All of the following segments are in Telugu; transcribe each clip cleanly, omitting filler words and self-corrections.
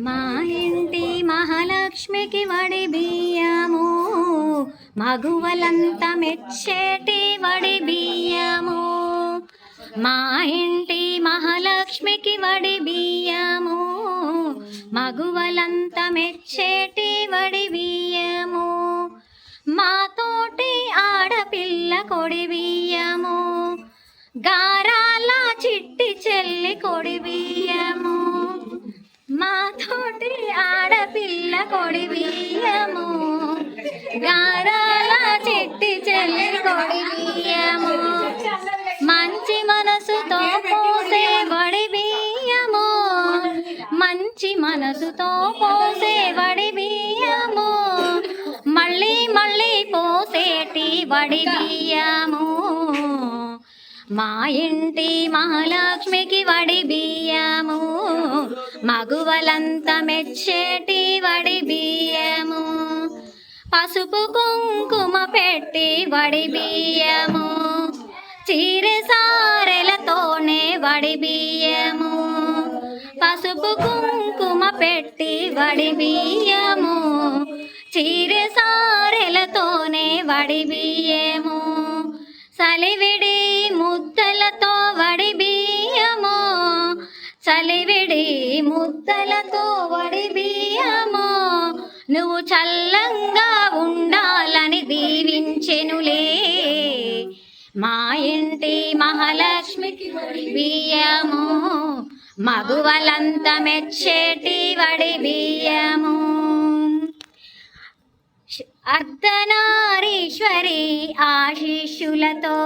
మా ఇంటి మహాలక్ష్మికి వడి బియ్యము, మగువలంత మెచ్చేటి వడి బియ్యము. మా ఇంటి మహాలక్ష్మికి వడి బియ్యము, మగువలంత మెచ్చేటి వడి బియ్యము. మా తోటి ఆడపిల్ల కొడి బియ్యము, గారాల చిట్టి చెల్లి కొడి బియ్యము. మా తోటి ఆడపిల్ల కొడి బియ్యము, గారాల చిట్టి చెల్లి కొడి బియ్యము. మంచి మనసుతో పోసే వడి బియ్యము, మంచి మనసుతో పోసే వడి బియ్యము. మళ్ళీ మళ్ళీ పోసేటి వడి బియ్యము. మా ఇంటి మహాలక్ష్మికి వడి బియ్యము, మగువలంత మెచ్చేటి వడి బియ్యము. పసుపు కుంకుమ పెట్టి వడి బియ్యము, చీరె సారెలతోనే వడి బియ్యము. పసుపు కుంకుమ పెట్టి వడి బియ్యము, చీరె సారెలతోనే వడి బియ్యము. చలివిడి ముద్దలతో వడి బియ్యము, చలివిడి ముద్దలతో వడి బియ్యము. నువ్వు చల్లంగా ఉండాలని దీవించెనులే. మా ఇంటి మహాలక్ష్మికి వడి బియ్యము, మగువలంత మెచ్చేటి వడి బియ్యము. అర్ధనారీశ్వరి ఆశీస్సులతో,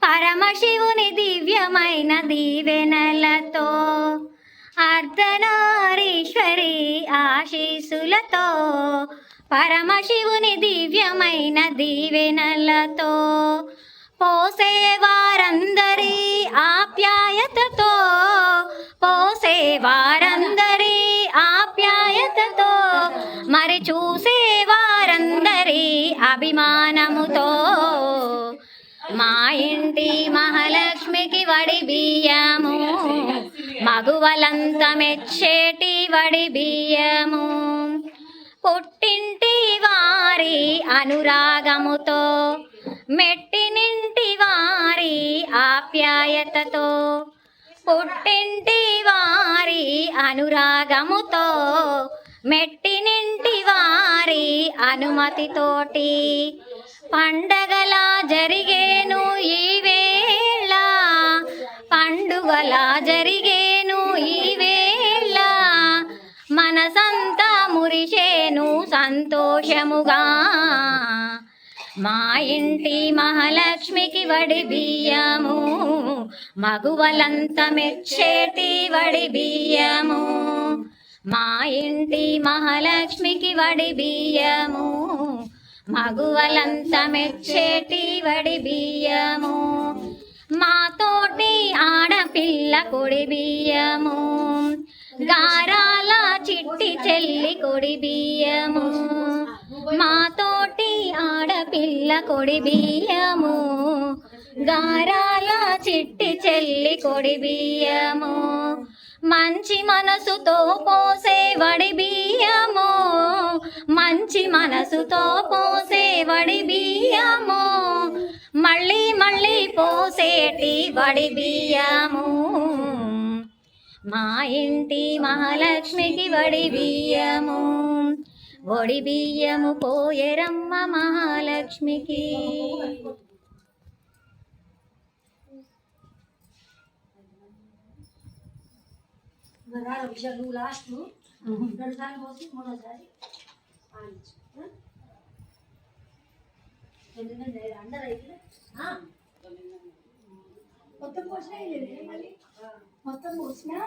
పరమశివుని దివ్యమైన దీవెనలతో. అర్ధనారీశ్వరి ఆశీస్సులతో, పరమశివుని దివ్యమైన దీవెనలతో. పోసేవారందరి ఆప్యాయతతో, పోసేవారందరి ఆప్యాయతతో, మరి చూసేవారందరి అభిమానముతో. మా ఇంటి మహాలక్ష్మికి వడి బియ్యము, మగువలంత మెచ్చేటి వడి బియ్యము. పుట్టింటి వారి అనురాగముతో, మెట్టినింటి వారి ఆప్యాయతతో. పుట్టింటి వారి అనురాగముతో, మెట్టినింటి వారి అనుమతితోటి. పండగలా జరిగేను ఈ వేళ, పండుగలా జరిగేను ఈ వేళ. మనసంతా మురిసేను సంతోషముగా. మా ఇంటి మహాలక్ష్మికి వడి బియ్యము, మగువలంత మెచ్చేటి వడి బియ్యము. మా ఇంటి మహాలక్ష్మికి వడి బియ్యము, మగువలంత మెచ్చేటి వడి బియ్యము. మా తోటి ఆడపిల్ల కొడి బియ్యము, గారాల చిట్టి చెల్లి కొడి బియ్యము. మా తోటి ఆడపిల్ల కొడి బియ్యము, గారాల చిట్టి చెల్లి కొడి బియ్యము. మంచి మనసుతో పోసే వడి బియ్యము, మంచి మనసుతో పోసే వడి బియ్యము. మళ్ళీ మళ్ళీ పోసేటి వడి బియ్యము. మా ఇంటి మహాలక్ష్మికి వడి బియ్యము, వడి బియ్యము పోయరమ్మ మహాలక్ష్మికి. లాస్ట్ రెండు సార్లు పోసి మూడోసారి అందరు అయితే మొత్తం పోసినా మళ్ళీ మొత్తం పోసినా